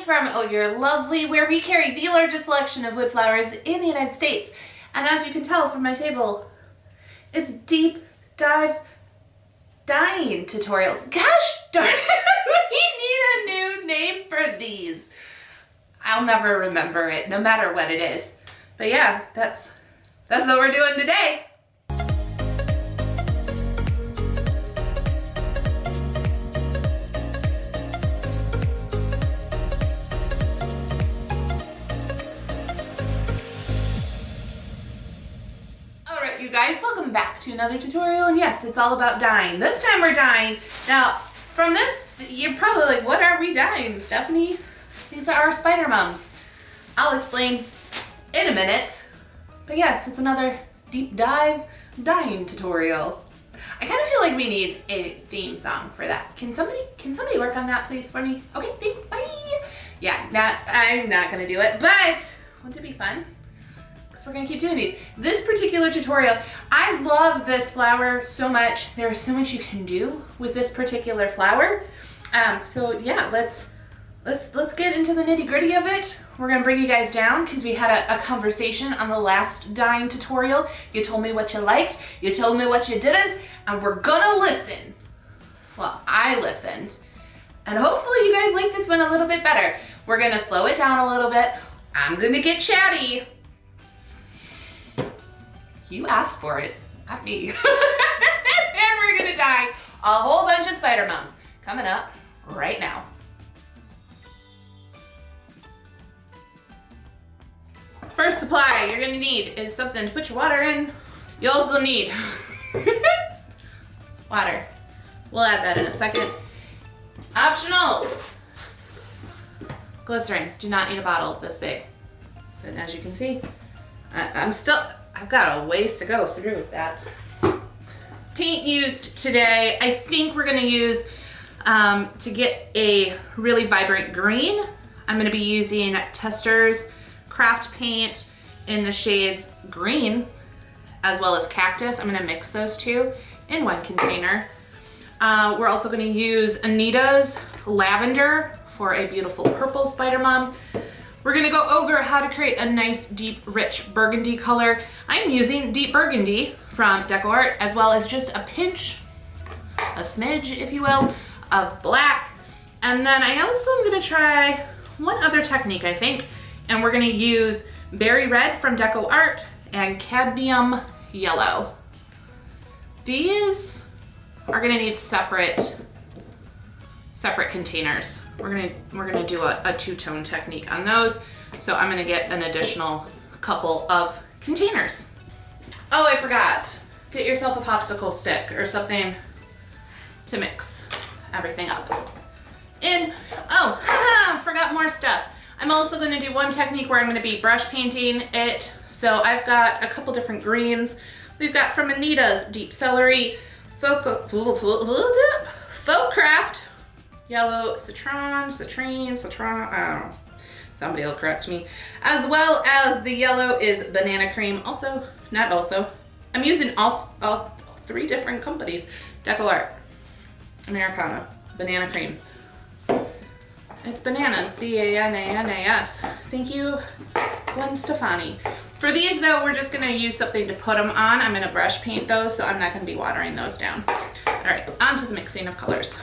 from your lovely, where we carry the largest selection of wood flowers in the United States. And as you can tell from my table, it's deep dive dyeing tutorials. Gosh darn it, we need a new name for these. I'll never remember it, no matter what it is. But yeah, that's what we're doing today. You guys, welcome back to another tutorial, and yes, it's all about dyeing. This time we're dyeing. Now, from this, you're probably like, what are we dyeing, Stephanie? These are our spider mums. I'll explain in a minute. But yes, it's another deep dive dyeing tutorial. I kind of feel like we need a theme song for that. Can somebody work on that, please, for me? Okay, thanks, bye. Yeah, I'm not gonna do it, but wouldn't it be fun? We're gonna keep doing these. This particular tutorial, I love this flower so much. There's so much you can do with this particular flower. So yeah, let's get into the nitty gritty of it. We're gonna bring you guys down because we had a conversation on the last dyeing tutorial. You told me what you liked, you told me what you didn't, and we're gonna listen. Well, I listened, and hopefully you guys like this one a little bit better. We're gonna slow it down a little bit. I'm gonna get chatty. You asked for it, not me. And we're gonna dye a whole bunch of spider mums coming up right now. First supply you're gonna need is something to put your water in. You also need water. We'll add that in a second. Optional. Glycerin. Do not need a bottle this big. And as you can see, I've got a ways to go through that. Paint used today, I think we're gonna use, to get a really vibrant green, I'm gonna be using Tester's craft paint in the shades green, as well as cactus. I'm gonna mix those two in one container. We're also gonna use Anita's lavender for a beautiful purple spider mum. We're gonna go over how to create a nice, deep, rich burgundy color. I'm using deep burgundy from DecoArt, as well as just a pinch, a smidge, if you will, of black. And then I also am gonna try one other technique, I think, and we're gonna use berry red from DecoArt and cadmium yellow. These are gonna need separate containers. We're gonna do a two-tone technique on those. So I'm gonna get an additional couple of containers. Oh, I forgot. Get yourself a popsicle stick or something to mix everything up. Forgot more stuff. I'm also gonna do one technique where I'm gonna be brush painting it. So I've got a couple different greens. We've got from Anita's Deep Celery, Faux Craft, yellow citrine, I don't know. Somebody will correct me. As well as the yellow is banana cream. I'm using all three different companies. DecoArt, Americana, banana cream. It's bananas, B-A-N-A-N-A-S. Thank you, Gwen Stefani. For these though, we're just gonna use something to put them on. I'm gonna brush paint those, so I'm not gonna be watering those down. All right, on to the mixing of colors.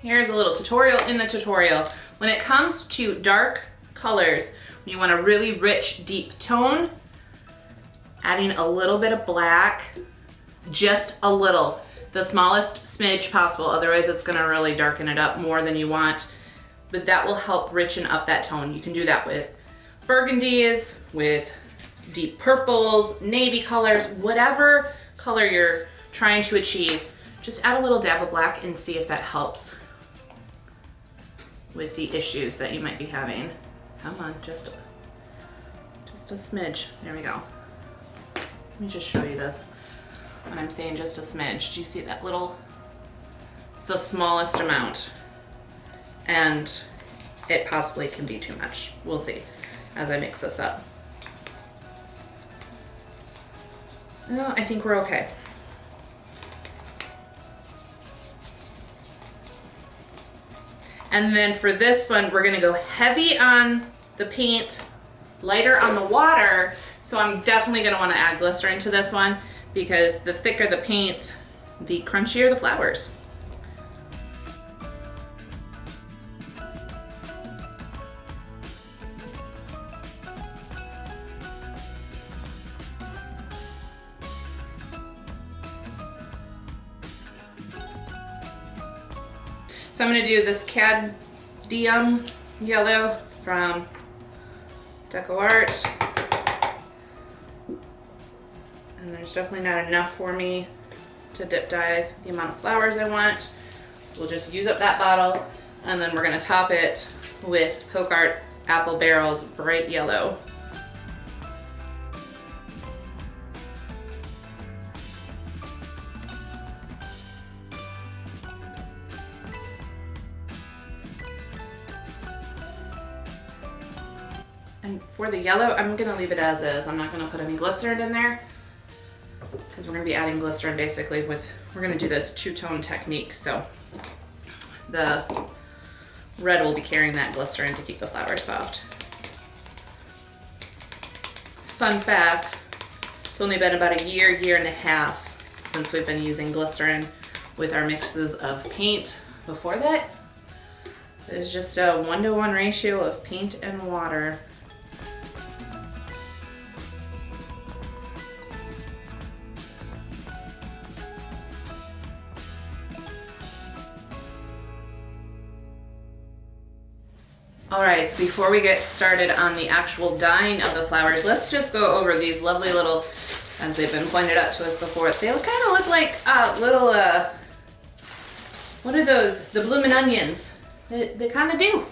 Here's a little tutorial in the tutorial. When it comes to dark colors, When you want a really rich, deep tone, adding a little bit of black, just a little, the smallest smidge possible, otherwise it's gonna really darken it up more than you want, but that will help richen up that tone. You can do that with burgundies, with deep purples, navy colors, whatever color you're trying to achieve. Just add a little dab of black and see if that helps with the issues that you might be having. Come on, just a smidge. There we go. Let me just show you this. When I'm saying just a smidge, do you see that little? It's the smallest amount, and it possibly can be too much. We'll see as I mix this up. No, I think we're okay. And then for this one, we're gonna go heavy on the paint, lighter on the water. So I'm definitely gonna wanna add glycerin to this one, because the thicker the paint, the crunchier the flowers. So I'm gonna do this cadmium yellow from Deco Art. And there's definitely not enough for me to dip dye the amount of flowers I want. So we'll just use up that bottle, and then we're gonna top it with Folk Art Apple Barrel's bright yellow. And for the yellow, I'm gonna leave it as is. I'm not gonna put any glycerin in there, because we're gonna be adding glycerin basically we're gonna do this two-tone technique. So the red will be carrying that glycerin to keep the flowers soft. Fun fact, it's only been about a year and a half since we've been using glycerin with our mixes of paint. Before that, it was just a 1-to-1 ratio of paint and water. All right, so before we get started on the actual dyeing of the flowers, let's just go over these lovely little, as they've been pointed out to us before, they kind of look like little, what are those? The bloomin' onions. They kind of do,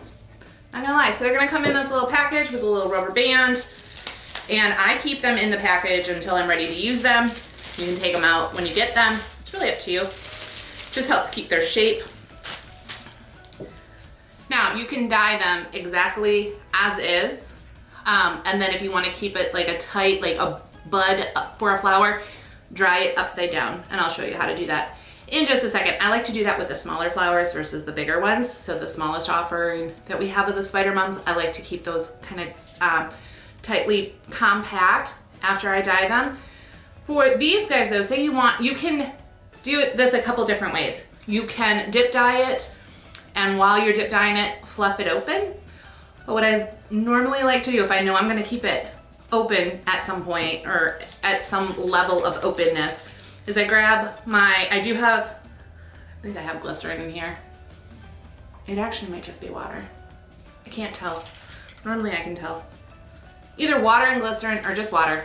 not gonna lie. So they're gonna come in this little package with a little rubber band, and I keep them in the package until I'm ready to use them. You can take them out when you get them. It's really up to you. Just helps keep their shape. Now, you can dye them exactly as is, and then if you want to keep it like a tight, like a bud for a flower, dry it upside down, and I'll show you how to do that in just a second. I like to do that with the smaller flowers versus the bigger ones. So the smallest offering that we have of the Spider Mums, I like to keep those kind of tightly compact after I dye them. For these guys though, say you can do this a couple different ways. You can dip dye it, and while you're dip dyeing it, fluff it open. But what I normally like to do, if I know I'm gonna keep it open at some point or at some level of openness, is I grab I think I have glycerin in here. It actually might just be water. I can't tell. Normally I can tell. Either water and glycerin or just water.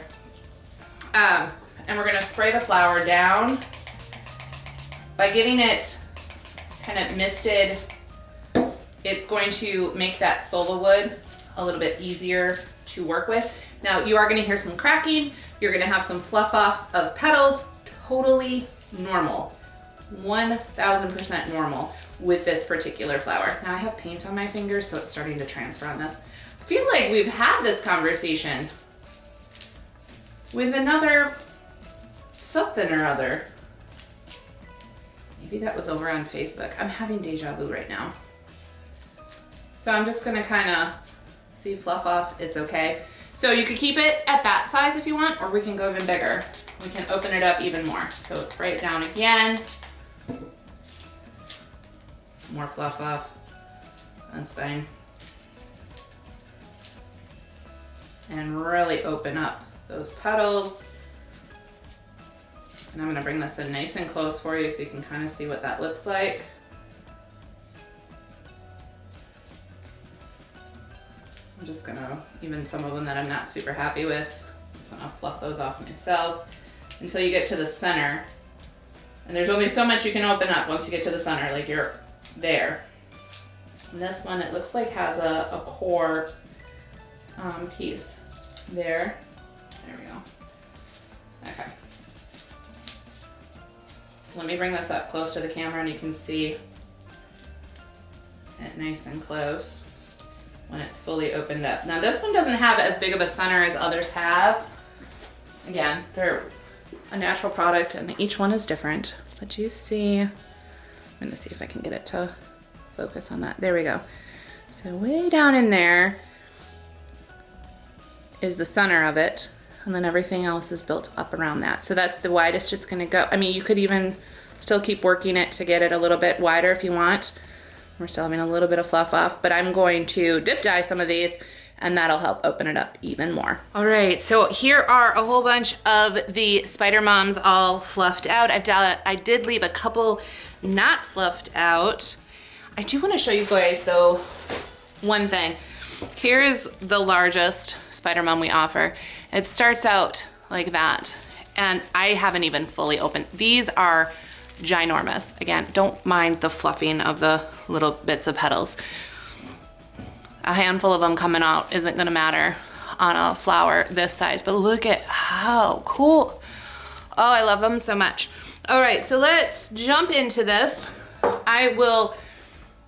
And we're gonna spray the flower down by getting it kind of misted. It's going to make that sola wood a little bit easier to work with. Now you are gonna hear some cracking. You're gonna have some fluff off of petals. Totally normal. 1000% normal with this particular flower. Now I have paint on my fingers, so it's starting to transfer on this. I feel like we've had this conversation with another something or other. Maybe that was over on Facebook. I'm having deja vu right now. So I'm just gonna kind of see, fluff off, it's okay. So you could keep it at that size if you want, or we can go even bigger. We can open it up even more. So spray it down again. More fluff off, that's fine. and really open up those petals. And I'm gonna bring this in nice and close for you so you can kind of see what that looks like. I'm just gonna, even some of them that I'm not super happy with, just gonna fluff those off myself until you get to the center. And there's only so much you can open up once you get to the center, like you're there. And this one, it looks like has a core piece there. There we go. Okay. So let me bring this up close to the camera and you can see it nice and close when it's fully opened up. Now this one doesn't have as big of a center as others have. Again, they're a natural product and each one is different. But you see, I'm gonna see if I can get it to focus on that. There we go. So way down in there is the center of it, and then everything else is built up around that. So that's the widest it's gonna go. I mean, you could even still keep working it to get it a little bit wider if you want. We're still having a little bit of fluff off, but I'm going to dip dye some of these and that'll help open it up even more. All right, so here are a whole bunch of the Spider Mums all fluffed out. I did leave a couple not fluffed out. I do wanna show you guys though, one thing. Here is the largest Spider Mum we offer. It starts out like that, and I haven't even fully opened. These are ginormous. Again, don't mind the fluffing of the little bits of petals. A handful of them coming out isn't gonna matter on a flower this size, but look at how cool. Oh, I love them so much. All right, so let's jump into this. I will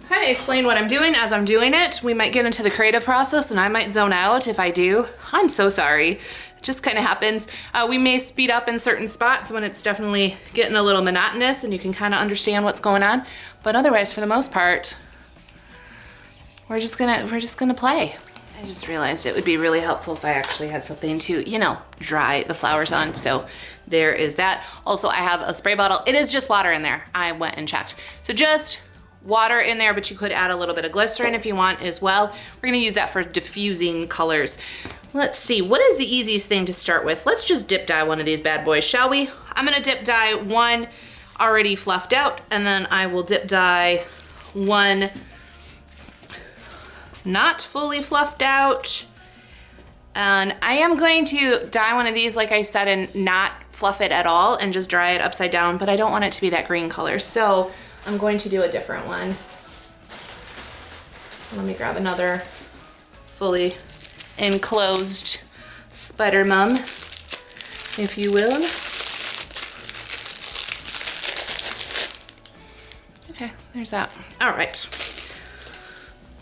kind of explain what I'm doing as I'm doing it. We might get into the creative process and I might zone out. If I do, I'm so sorry. It just kind of happens. We may speed up in certain spots when it's definitely getting a little monotonous and you can kind of understand what's going on. But otherwise, for the most part, we're just gonna play. I just realized it would be really helpful if I actually had something to, you know, dry the flowers on. So there is that. Also, I have a spray bottle. It is just water in there. I went and checked. So just water in there, but you could add a little bit of glycerin if you want as well. We're gonna use that for diffusing colors. Let's see, what is the easiest thing to start with? Let's just dip dye one of these bad boys, shall we? I'm gonna dip dye one already fluffed out, and then I will dip dye one not fully fluffed out. And I am going to dye one of these, like I said, and not fluff it at all and just dry it upside down, but I don't want it to be that green color. So I'm going to do a different one. So let me grab another fully enclosed Spider Mum, if you will. Okay, there's that. All right.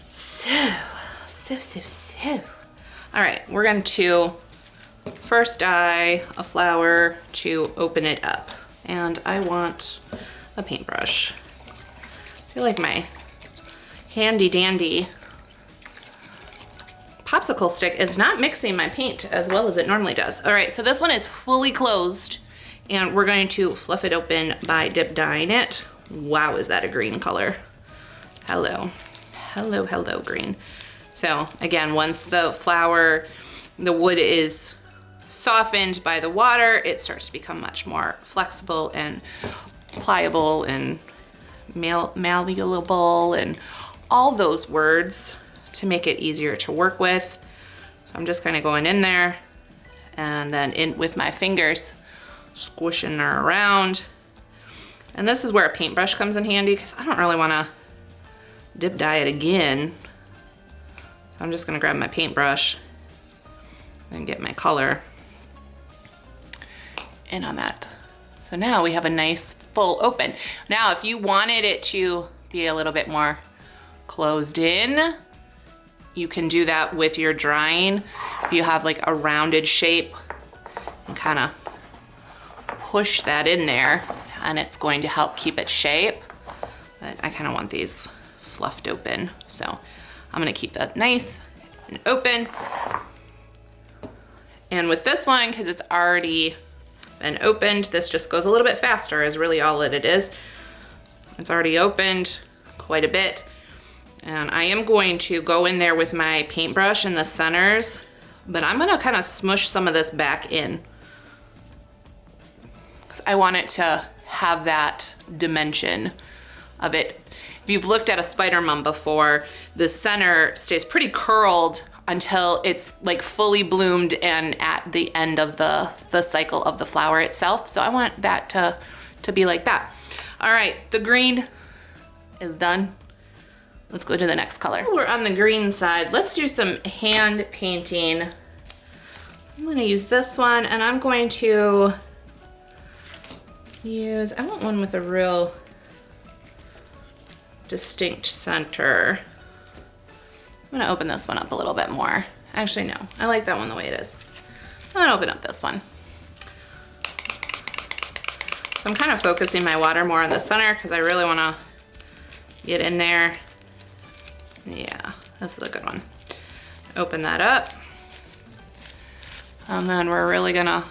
So. All right, we're going to first dye a flower to open it up. And I want a paintbrush. I feel like my handy dandy popsicle stick is not mixing my paint as well as it normally does. All right, so this one is fully closed and we're going to fluff it open by dip dyeing it. Wow, is that a green color? Hello, hello, hello, green. So again, once the flower, the wood is softened by the water, it starts to become much more flexible and pliable and malleable and all those words to make it easier to work with. So I'm just kind of going in there and then in with my fingers, squishing her around. And this is where a paintbrush comes in handy because I don't really want to dip dye it again. So I'm just going to grab my paintbrush and get my color in on that. So now we have a nice full open. Now, if you wanted it to be a little bit more closed in, you can do that with your drying. If you have like a rounded shape, and kind of push that in there and it's going to help keep its shape. But I kind of want these fluffed open. So I'm gonna keep that nice and open. And with this one, because it's already been opened, this just goes a little bit faster is really all that it is. It's already opened quite a bit. And I am going to go in there with my paintbrush in the centers but I'm gonna kind of smush some of this back in, because I want it to have that dimension of it. If you've looked at a spider mum before, the center stays pretty curled until it's like fully bloomed and at the end of the cycle of the flower itself. So I want that to be like that. All right, the green is done. Let's go to the next color. We're on the green side. Let's do some hand painting. I'm gonna use this one, and I'm going to use, I want one with a real distinct center. I'm gonna open this one up a little bit more. Actually, no, I like that one the way it is. I'm gonna open up this one. So I'm kind of focusing my water more on the center because I really wanna get in there. Yeah, this is a good one. Open that up. And then we're really gonna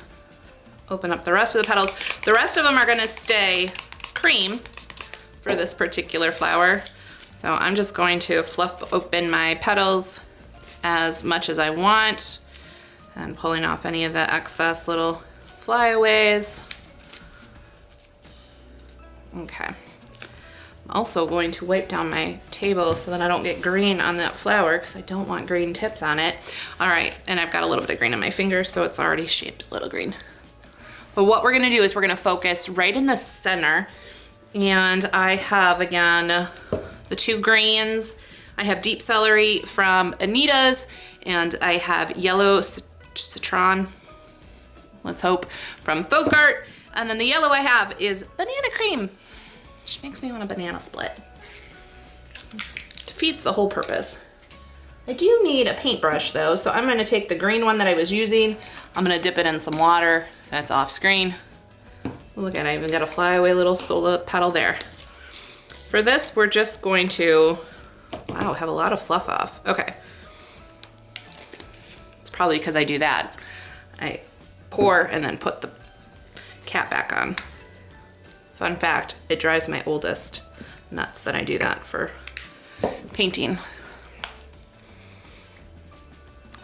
open up the rest of the petals. The rest of them are gonna stay cream for this particular flower. So I'm just going to fluff open my petals as much as I want and pulling off any of the excess little flyaways. Okay. I'm also going to wipe down my table so that I don't get green on that flower, because I don't want green tips on it. All right, and I've got a little bit of green on my fingers, so it's already shaped a little green. But what we're gonna do is we're gonna focus right in the center. And I have, again, the two greens. I have deep celery from Anita's, and I have yellow citron, let's hope, from Folk Art. And then the yellow I have is banana cream, which makes me want a banana split. Defeats the whole purpose. I do need a paintbrush though, so I'm gonna take the green one that I was using. I'm gonna dip it in some water. That's off screen. Look at it, I even got a flyaway little sola petal there. For this, we're just going to, wow, have a lot of fluff off. Okay. It's probably because I do that. I pour and then put the cap back on. Fun fact, it drives my oldest nuts that I do that for painting.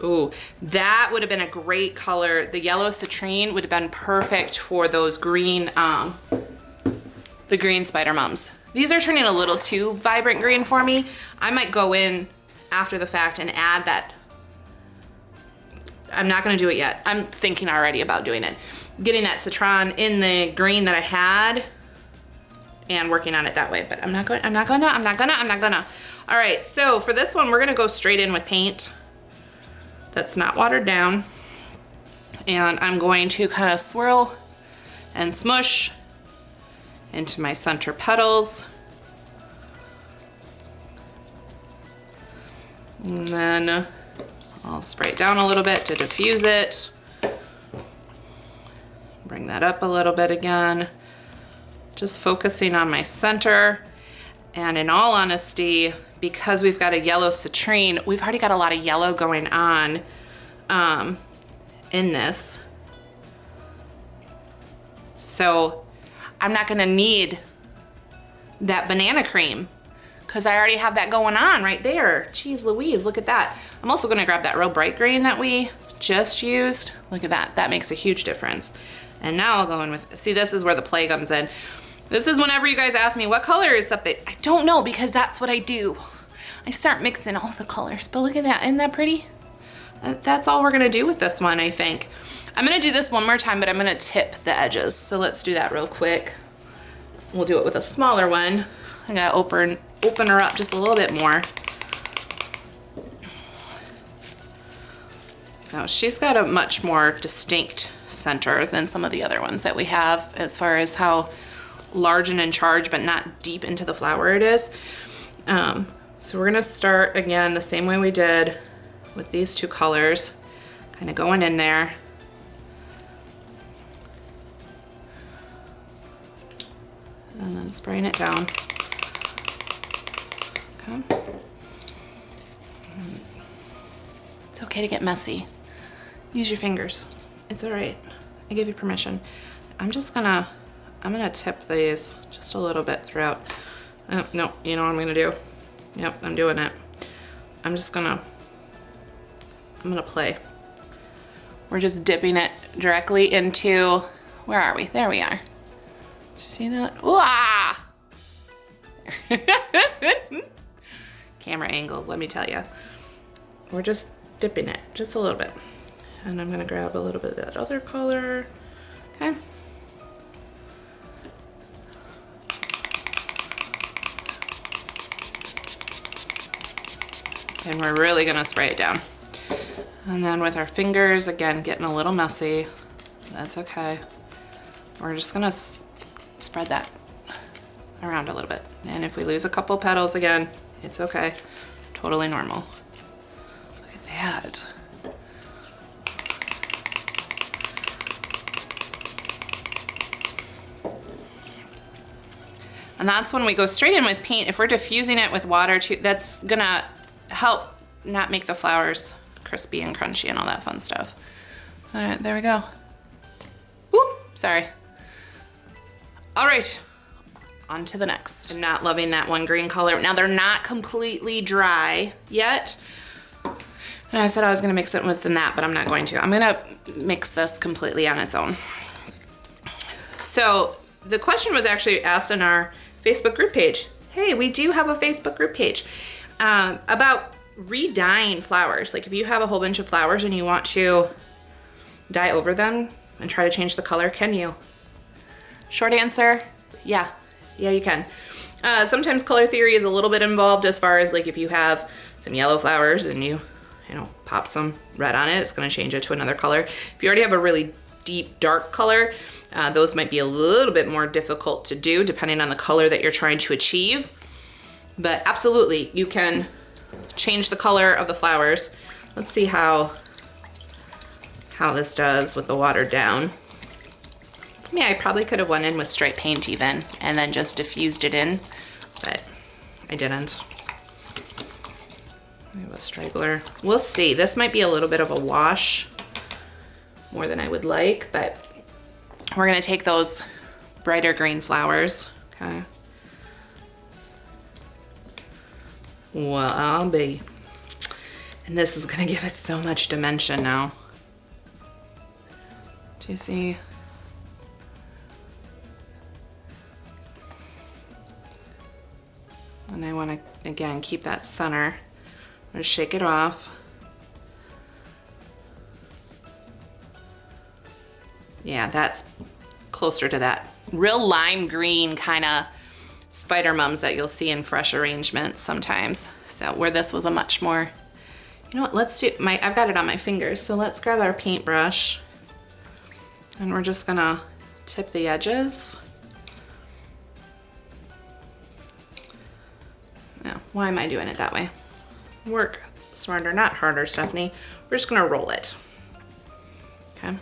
Ooh, that would have been a great color. The yellow citrine would have been perfect for those green, the green spider mums. These are turning a little too vibrant green for me. I might go in after the fact and add that. I'm not gonna do it yet. I'm thinking already about doing it. Getting that citron in the green that I had and working on it that way, but I'm not gonna. All right, so for this one, we're gonna go straight in with paint that's not watered down. And I'm going to kind of swirl and smush into my center petals. And then I'll spray it down a little bit to diffuse it. Bring that up a little bit again. Just focusing on my center. And in all honesty, because we've got a yellow citrine, we've already got a lot of yellow going on in this. So I'm not gonna need that banana cream because I already have that going on right there. Jeez Louise, look at that. I'm also gonna grab that real bright green that we just used. Look at that, that makes a huge difference. And now I'll go in with, see, this is where the play comes in. This is whenever you guys ask me what color is something, I don't know, because that's what I do. I start mixing all the colors, but look at that, isn't that pretty? That's all we're gonna do with this one, I think. I'm gonna do this one more time, but I'm gonna tip the edges. So let's do that real quick. We'll do it with a smaller one. I gotta open her up just a little bit more. Now she's got a much more distinct center than some of the other ones that we have as far as how large and in charge, but not deep into the flower it is. So we're gonna start again the same way we did with these two colors, kind of going in there. And then spraying it down. Okay. It's okay to get messy. Use your fingers. It's all right. I give you permission. I'm gonna tip these just a little bit throughout. Oh, no, you know what I'm gonna do? Yep, I'm doing it. I'm gonna play. We're just dipping it directly into, where are we? There we are. Did you see that? Wah! Camera angles, let me tell you. We're just dipping it just a little bit. And I'm gonna grab a little bit of that other color. Okay. And we're really gonna spray it down. And then with our fingers, again, getting a little messy. That's okay. We're just gonna spread that around a little bit. And if we lose a couple petals again, it's okay. Totally normal. Look at that. And that's when we go straight in with paint. If we're diffusing it with water too, that's gonna help not make the flowers crispy and crunchy and all that fun stuff. All right, there we go. Whoop, sorry. All right, on to the next. I'm not loving that one green color. Now they're not completely dry yet. And I said I was gonna mix it with that, but I'm not going to. I'm gonna mix this completely on its own. So the question was actually asked in our Facebook group page. Hey, we do have a Facebook group page about re-dyeing flowers. Like if you have a whole bunch of flowers and you want to dye over them and try to change the color, can you? Short answer, yeah. Yeah, you can. Sometimes color theory is a little bit involved as far as like if you have some yellow flowers and you know, pop some red on it, it's gonna change it to another color. If you already have a really deep, dark color, those might be a little bit more difficult to do depending on the color that you're trying to achieve. But absolutely, you can change the color of the flowers. Let's see how this does with the watered down. Yeah, I probably could have went in with straight paint even and then just diffused it in, but I didn't. I have a straggler. We'll see. This might be a little bit of a wash, more than I would like, but we're gonna take those brighter green flowers, okay? Well, I'll be. And this is gonna give it so much dimension now. Do you see? And I wanna, again, keep that center. I'm gonna shake it off. Yeah, that's closer to that real lime green kind of spider mums that you'll see in fresh arrangements sometimes. So where this was a much more, you know what, let's do, I've got it on my fingers, so let's grab our paintbrush and we're just gonna tip the edges. Now, why am I doing it that way? Work smarter, not harder, Stephanie. We're just gonna roll it, okay?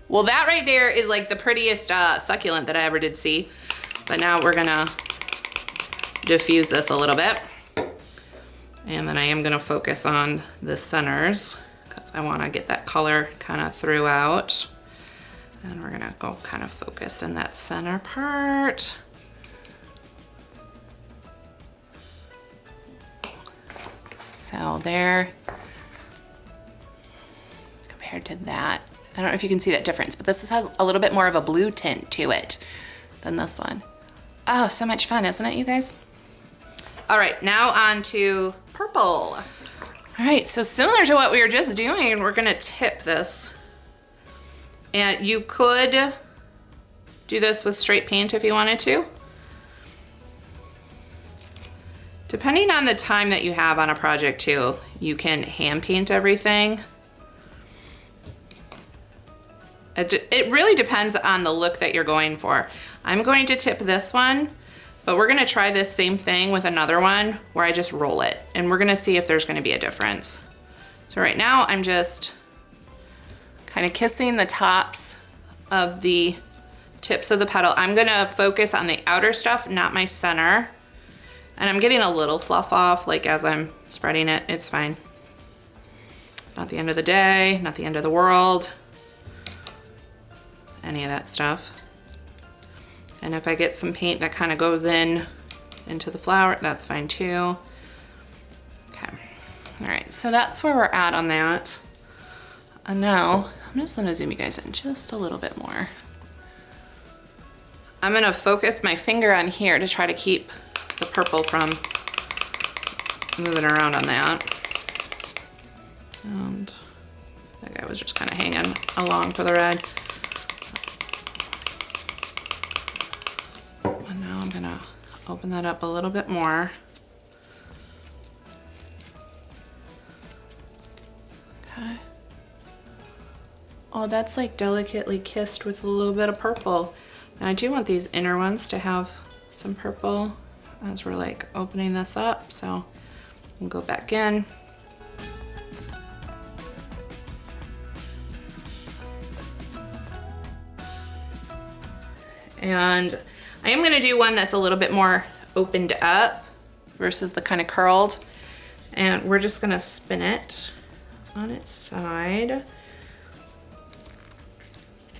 Well, that right there is like the prettiest succulent that I ever did see. But now we're gonna diffuse this a little bit. And then I am gonna focus on the centers because I wanna get that color kind of throughout. And we're gonna go kind of focus in that center part. So there, compared to that, I don't know if you can see that difference, but this has a little bit more of a blue tint to it than this one. Oh, so much fun, isn't it, you guys? All right, now on to purple. All right, so similar to what we were just doing, we're gonna tip this. And you could do this with straight paint if you wanted to. Depending on the time that you have on a project too, you can hand paint everything. It really depends on the look that you're going for. I'm going to tip this one, but we're gonna try this same thing with another one where I just roll it, and we're gonna see if there's gonna be a difference. So right now I'm just kind of kissing the tops of the tips of the petal. I'm gonna focus on the outer stuff, not my center. And I'm getting a little fluff off, like as I'm spreading it, it's fine. It's not the end of the day, not the end of the world. Any of that stuff. And if I get some paint that kind of goes into the flower, that's fine too. Okay, all right, so that's where we're at on that. And now I'm just gonna zoom you guys in just a little bit more. I'm gonna focus my finger on here to try to keep the purple from moving around on that. And that guy was just kind of hanging along for the red. And now I'm gonna open that up a little bit more. Okay. Oh, that's like delicately kissed with a little bit of purple. And I do want these inner ones to have some purple as we're like opening this up. So we'll go back in. And I am gonna do one that's a little bit more opened up versus the kind of curled. And we're just gonna spin it on its side.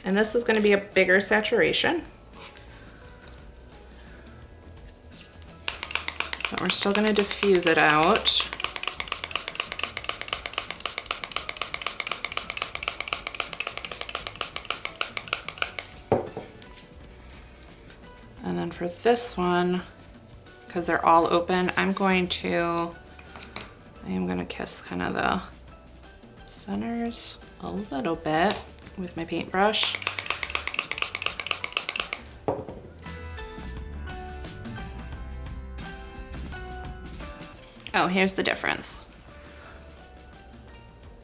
And this is gonna be a bigger saturation. But we're still gonna diffuse it out. And then for this one, because they're all open, I am gonna kiss kind of the centers a little bit with my paintbrush. Oh, here's the difference.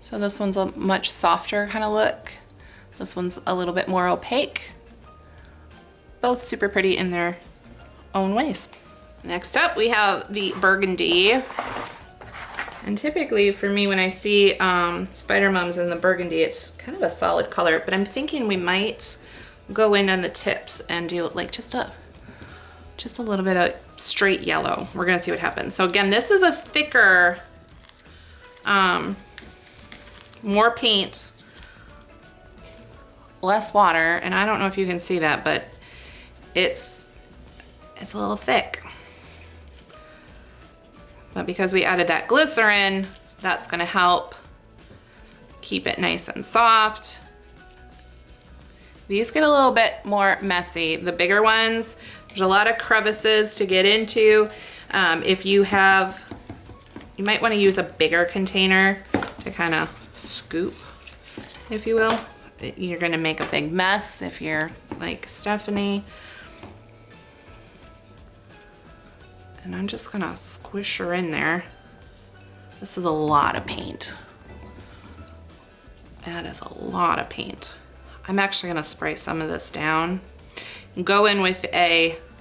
So this one's a much softer kind of look. This one's a little bit more opaque. Both super pretty in their own ways. Next up, we have the Burgundy. And typically for me, when I see Spider Mums in the Burgundy, it's kind of a solid color, but I'm thinking we might go in on the tips and do like just a little bit of straight yellow. We're gonna see what happens. So again, this is a thicker, more paint, less water, and I don't know if you can see that, but it's a little thick. But because we added that glycerin, that's gonna help keep it nice and soft. These get a little bit more messy. The bigger ones, there's a lot of crevices to get into. If you might wanna use a bigger container to kind of scoop, if you will. You're gonna make a big mess if you're like Stephanie. And I'm just gonna squish her in there. This is a lot of paint. That is a lot of paint. I'm actually gonna spray some of this down. Go in with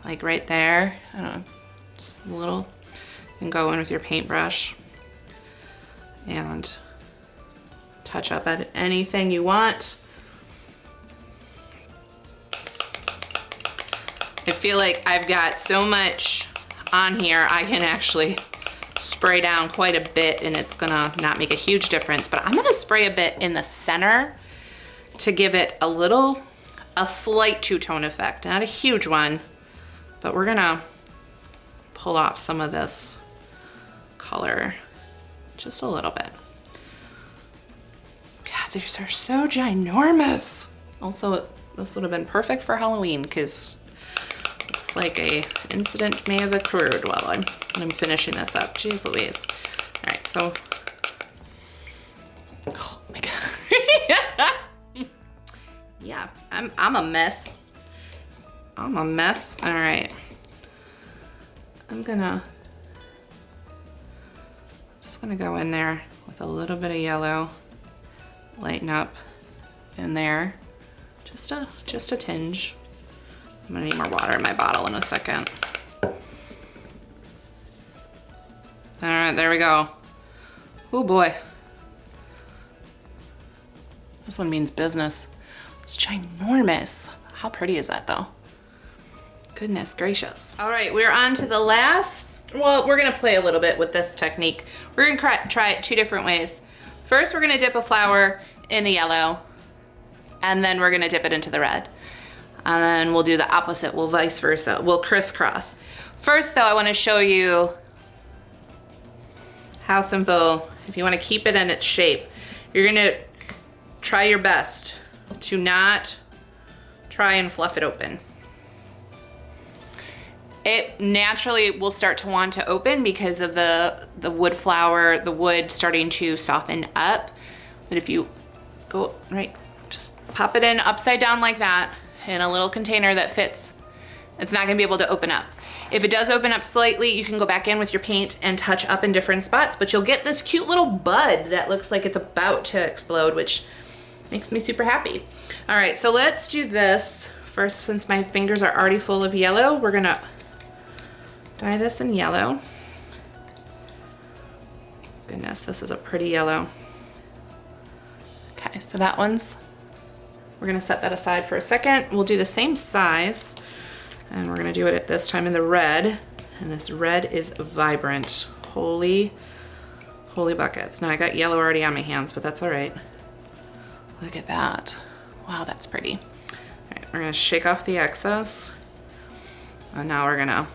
like right there, I don't know, just a little, and go in with your paintbrush and touch up at anything you want. I feel like I've got so much on here, I can actually spray down quite a bit and it's gonna not make a huge difference, but I'm gonna spray a bit in the center to give it a slight two-tone effect, not a huge one, but we're gonna pull off some of this color just a little bit. God, these are so ginormous. Also, this would have been perfect for Halloween because it's like a incident may have occurred while I'm finishing this up. Jeez Louise. All right, so, oh my God. Yeah, I'm a mess. I'm a mess. All right. I'm just gonna go in there with a little bit of yellow, lighten up in there, just a tinge. I'm gonna need more water in my bottle in a second. All right, there we go. Oh boy. This one means business. It's ginormous. How pretty is that though? Goodness gracious. All right, we're on to the last, well, we're gonna play a little bit with this technique. We're gonna try it two different ways. First, we're gonna dip a flower in the yellow, and then we're gonna dip it into the red. And then we'll do the opposite, we'll vice versa, we'll crisscross. First though, I wanna show you how simple, if you wanna keep it in its shape, you're gonna try your best to not try and fluff it open. It naturally will start to want to open because of the wood flour, the wood starting to soften up. But if you go, right, just pop it in upside down like that in a little container that fits, it's not gonna be able to open up. If it does open up slightly, you can go back in with your paint and touch up in different spots, but you'll get this cute little bud that looks like it's about to explode, which makes me super happy. All right, so let's do this first. Since my fingers are already full of yellow, we're gonna dye this in yellow. Goodness, this is a pretty yellow. Okay, so that one's, we're gonna set that aside for a second. We'll do the same size, and we're gonna do it at this time in the red, and this red is vibrant. Holy buckets. Now I got yellow already on my hands, but that's all right. Look at that. Wow, that's pretty. All right, we're gonna shake off the excess, and now we're gonna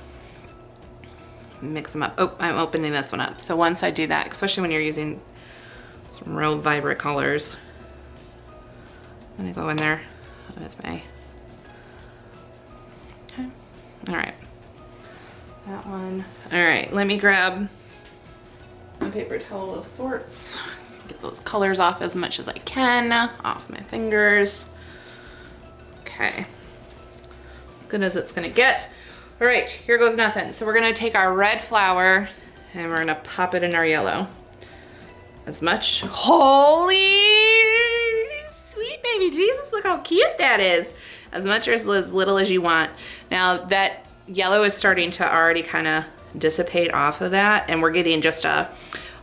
mix them up. Oh, I'm opening this one up. So once I do that, especially when you're using some real vibrant colors, I'm gonna go in there with my, okay, all right, that one. All right, let me grab a paper towel of sorts, get those colors off as much as I can, off my fingers. Okay, good as it's gonna get. All right, here goes nothing. So we're gonna take our red flour and we're gonna pop it in our yellow. As much, holy sweet baby Jesus, look how cute that is. As much or as little as you want. Now that yellow is starting to already kind of dissipate off of that, and we're getting just a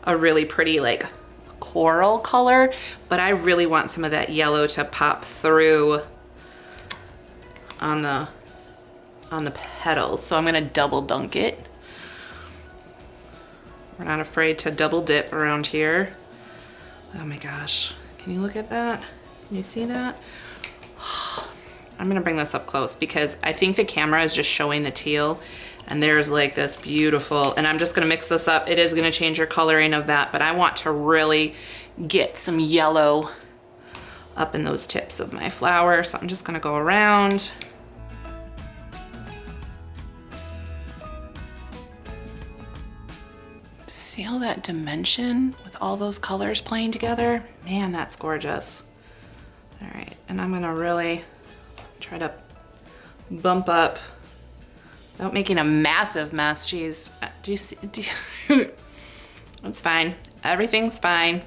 really pretty like coral color, but I really want some of that yellow to pop through on the petals. So I'm gonna double dunk it. We're not afraid to double dip around here. Oh my gosh, can you look at that? Can you see that? I'm gonna bring this up close because I think the camera is just showing the teal, and there's like this beautiful, and I'm just gonna mix this up. It is gonna change your coloring of that, but I want to really get some yellow up in those tips of my flower. So I'm just gonna go around. See all that dimension with all those colors playing together? Man, that's gorgeous. All right, and I'm gonna really try to bump up without making a massive mess. Geez, do you see? It's fine, everything's fine.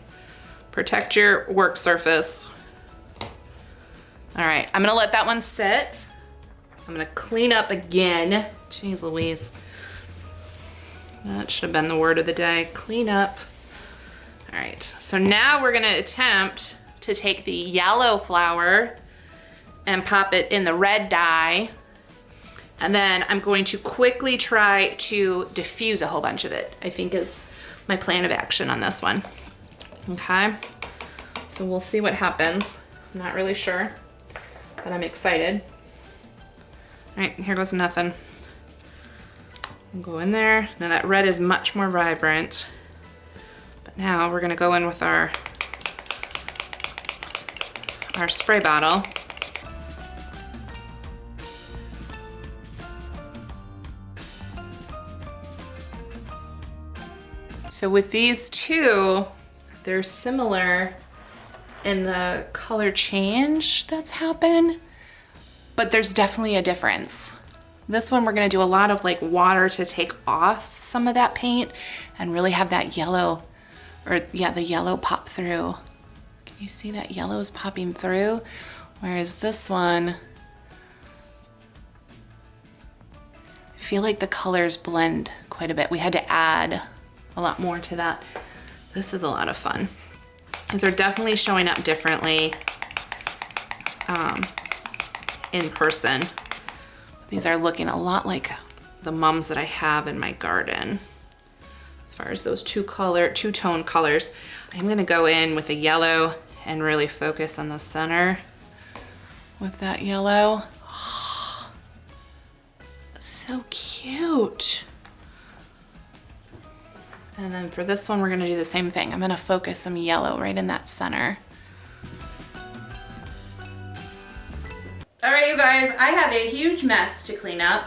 Protect your work surface. All right, I'm gonna let that one sit. I'm gonna clean up again. Jeez Louise. That should have been the word of the day, clean up. All right, so now we're gonna attempt to take the yellow flower and pop it in the red dye. And then I'm going to quickly try to diffuse a whole bunch of it, I think is my plan of action on this one. Okay, so we'll see what happens. I'm not really sure, but I'm excited. All right, here goes nothing. Go in there. Now that red is much more vibrant, but now we're gonna go in with our spray bottle. So with these two, they're similar in the color change that's happened, but there's definitely a difference. This one we're gonna do a lot of like water to take off some of that paint and really have that yellow, or yeah, the yellow pop through. Can you see that yellow is popping through? Whereas this one, I feel like the colors blend quite a bit. We had to add a lot more to that. This is a lot of fun. These are definitely showing up differently in person. These are looking a lot like the mums that I have in my garden. As far as those two-tone colors, I'm gonna go in with a yellow and really focus on the center with that yellow. Oh, so cute. And then for this one, we're gonna do the same thing. I'm gonna focus some yellow right in that center. right, you guys, I have a huge mess to clean up.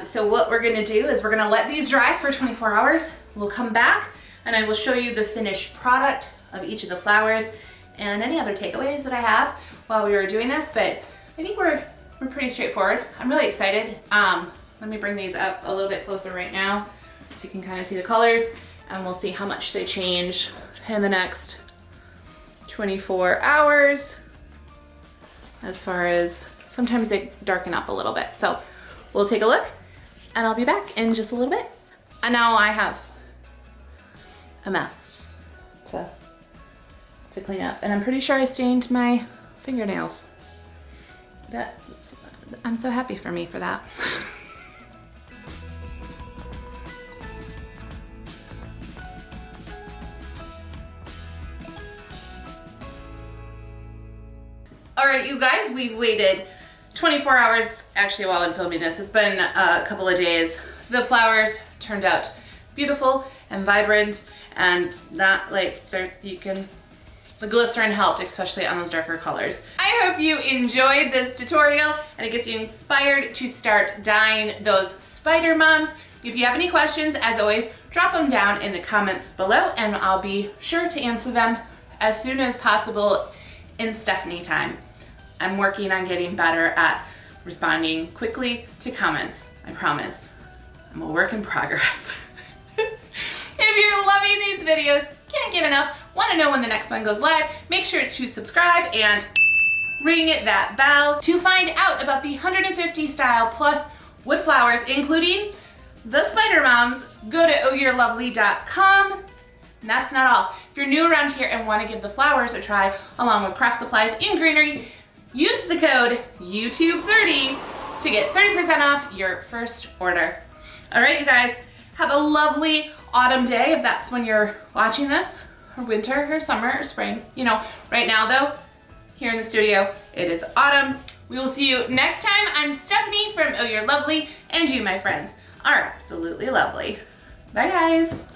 So what we're gonna do is we're gonna let these dry for 24 hours. We'll come back and I will show you the finished product of each of the flowers and any other takeaways that I have while we were doing this, but I think we're pretty straightforward. I'm really excited. Let me bring these up a little bit closer right now so you can kind of see the colors, and we'll see how much they change in the next 24 hours. As far as, sometimes they darken up a little bit. So we'll take a look and I'll be back in just a little bit. And now I have a mess to clean up, and I'm pretty sure I stained my fingernails. I'm so happy for me for that. All right, you guys, we've waited 24 hours, actually, while I'm filming this. It's been a couple of days. The flowers turned out beautiful and vibrant, and not like the glycerin helped, especially on those darker colors. I hope you enjoyed this tutorial and it gets you inspired to start dyeing those spider moms. If you have any questions, as always, drop them down in the comments below and I'll be sure to answer them as soon as possible in Stephanie time. I'm working on getting better at responding quickly to comments, I promise. I'm a work in progress. If you're loving these videos, can't get enough, want to know when the next one goes live, make sure to subscribe and ring that bell to find out about the 150 style plus wood flowers, including the spider moms. Go to ohyourlovely.com. And that's not all. If you're new around here and want to give the flowers a try along with craft supplies and greenery, use the code YouTube30 to get 30% off your first order. All right, you guys, have a lovely autumn day if that's when you're watching this, or winter or summer or spring. You know, right now though, here in the studio, it is autumn. We will see you next time. I'm Stephanie from Oh You're Lovely, and you, my friends, are absolutely lovely. Bye, guys.